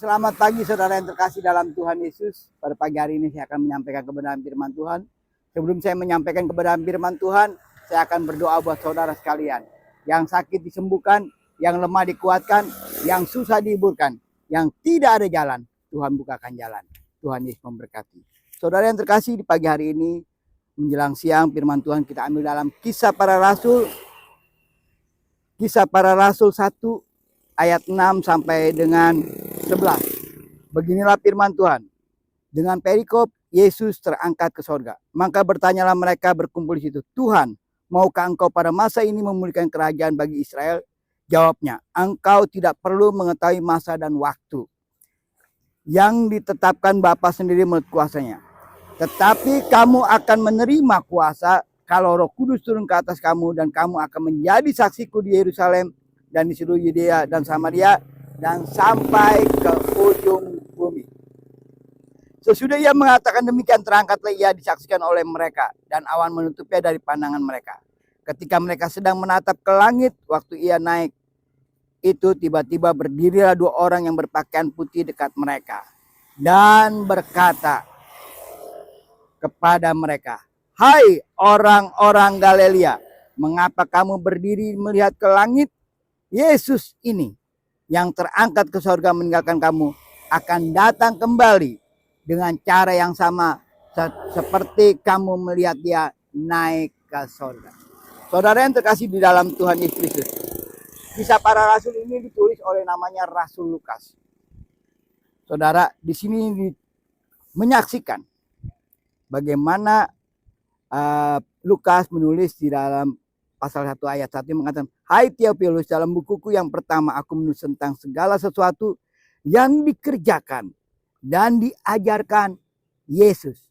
Selamat pagi saudara yang terkasih dalam Tuhan Yesus. Pada pagi hari ini saya akan menyampaikan kebenaran firman Tuhan. Sebelum saya menyampaikan kebenaran firman Tuhan, saya akan berdoa buat saudara sekalian. Yang sakit disembuhkan, yang lemah dikuatkan, yang susah dihiburkan, yang tidak ada jalan, Tuhan bukakan jalan. Tuhan Yesus memberkati. Saudara yang terkasih, di pagi hari ini menjelang siang firman Tuhan kita ambil dalam Kisah Para Rasul. Kisah Para Rasul 1 ayat 6 sampai dengan 11. Beginilah firman Tuhan. Dengan perikop Yesus terangkat ke sorga. Maka bertanyalah mereka berkumpul di situ, Tuhan, maukah engkau pada masa ini memulihkan kerajaan bagi Israel? Jawabnya, engkau tidak perlu mengetahui masa dan waktu yang ditetapkan Bapa sendiri menurut kuasanya. Tetapi kamu akan menerima kuasa kalau Roh Kudus turun ke atas kamu, dan kamu akan menjadi saksiku di Yerusalem dan di seluruh Yudea dan Samaria dan sampai ke ujung bumi. Sesudah ia mengatakan demikian, terangkatlah ia disaksikan oleh mereka, dan awan menutupnya dari pandangan mereka. Ketika mereka sedang menatap ke langit, waktu ia naik, itu tiba-tiba berdirilah dua orang yang berpakaian putih dekat mereka, dan berkata kepada mereka, hai orang-orang Galilea, mengapa kamu berdiri melihat ke langit? Yesus ini yang terangkat ke surga meninggalkan kamu akan datang kembali dengan cara yang sama seperti kamu melihat dia naik ke surga. Saudara yang terkasih di dalam Tuhan Yesus Kristus, Kisah Para Rasul ini ditulis oleh namanya Rasul Lukas. Saudara, di sini menyaksikan bagaimana Lukas menulis di dalam pasal 1 ayat 1 mengatakan, hai Theophilus, dalam bukuku yang pertama aku menulis tentang segala sesuatu yang dikerjakan dan diajarkan Yesus.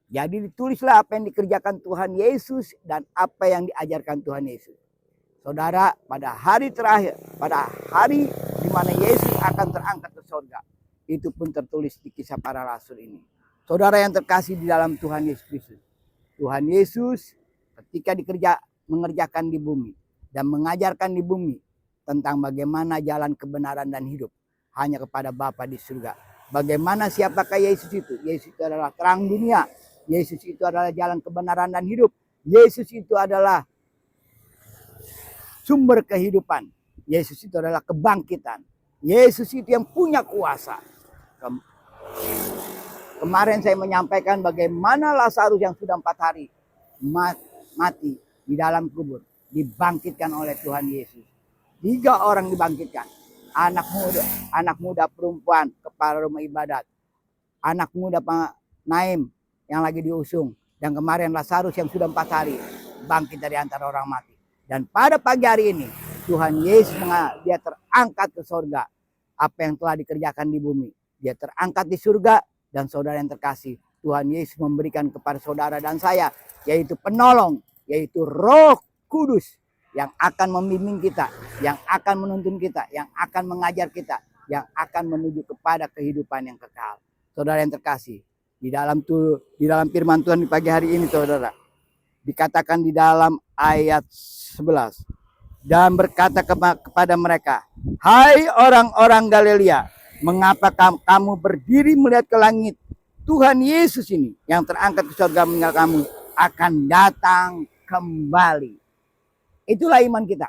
Jadi ditulislah apa yang dikerjakan Tuhan Yesus dan apa yang diajarkan Tuhan Yesus. Saudara, pada hari terakhir, pada hari di mana Yesus akan terangkat ke surga, itu pun tertulis di Kisah Para Rasul ini. Saudara yang terkasih di dalam Tuhan Yesus Kristus, Tuhan Yesus ketika mengerjakan di bumi dan mengajarkan di bumi tentang bagaimana jalan kebenaran dan hidup hanya kepada Bapa di surga. Bagaimana siapakah Yesus itu? Yesus itu adalah terang dunia. Yesus itu adalah jalan kebenaran dan hidup. Yesus itu adalah sumber kehidupan. Yesus itu adalah kebangkitan. Yesus itu yang punya kuasa. Kemarin saya menyampaikan bagaimana Lazarus yang sudah 4 hari mati di dalam kubur dibangkitkan oleh Tuhan Yesus. 3 orang dibangkitkan. Anak muda perempuan kepala rumah ibadat. Anak muda Pak Naim yang lagi diusung. Dan kemarin Lazarus yang sudah 4 hari bangkit dari antara orang mati. Dan pada pagi hari ini Tuhan Yesus dia terangkat ke surga. Apa yang telah dikerjakan di bumi, dia terangkat di surga. Dan saudara yang terkasih, Tuhan Yesus memberikan kepada saudara dan saya, yaitu penolong, yaitu Roh Kudus yang akan membimbing kita, yang akan menuntun kita, yang akan mengajar kita, yang akan menuju kepada kehidupan yang kekal. Saudara yang terkasih, di dalam firman Tuhan di pagi hari ini, saudara, dikatakan di dalam ayat 11, dan berkata kepada mereka, hai orang-orang Galilea, mengapa kamu berdiri melihat ke langit? Tuhan Yesus ini yang terangkat ke surga meninggal kamu akan datang kembali. Itulah iman kita.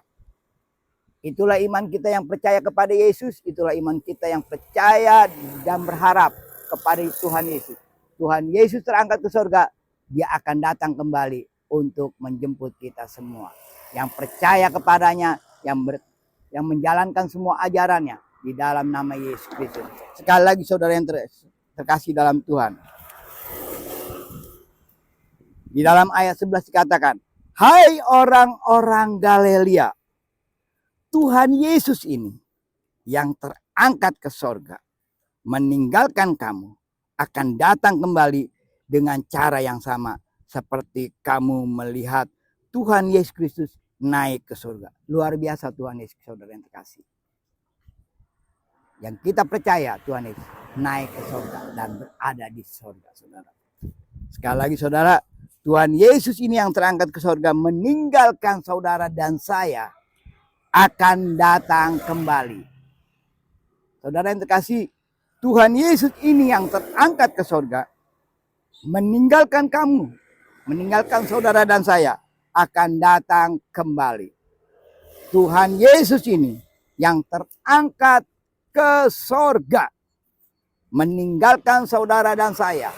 Itulah iman kita yang percaya kepada Yesus. Itulah iman kita yang percaya dan berharap kepada Tuhan Yesus. Tuhan Yesus terangkat ke surga, dia akan datang kembali untuk menjemput kita semua. Yang percaya kepadanya, yang menjalankan semua ajarannya di dalam nama Yesus Kristus. Sekali lagi saudara yang terkasih dalam Tuhan. Di dalam ayat 11 dikatakan, hai orang-orang Galilea, Tuhan Yesus ini yang terangkat ke sorga meninggalkan kamu akan datang kembali dengan cara yang sama seperti kamu melihat Tuhan Yesus Kristus naik ke surga. Luar biasa Tuhan Yesus, saudara yang terkasih. Yang kita percaya Tuhan Yesus naik ke surga dan berada di surga, saudara. Sekali lagi saudara, Tuhan Yesus ini yang terangkat ke surga meninggalkan saudara dan saya akan datang kembali. Saudara yang terkasih, Tuhan Yesus ini yang terangkat ke surga, meninggalkan kamu, meninggalkan saudara dan saya, akan datang kembali. Tuhan Yesus ini yang terangkat ke surga, meninggalkan saudara dan saya,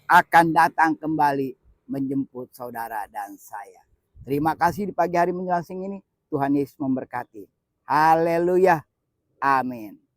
akan datang kembali menjemput saudara dan saya. Terima kasih di pagi hari menjelang ini. Tuhan Yesus memberkati. Haleluya. Amin.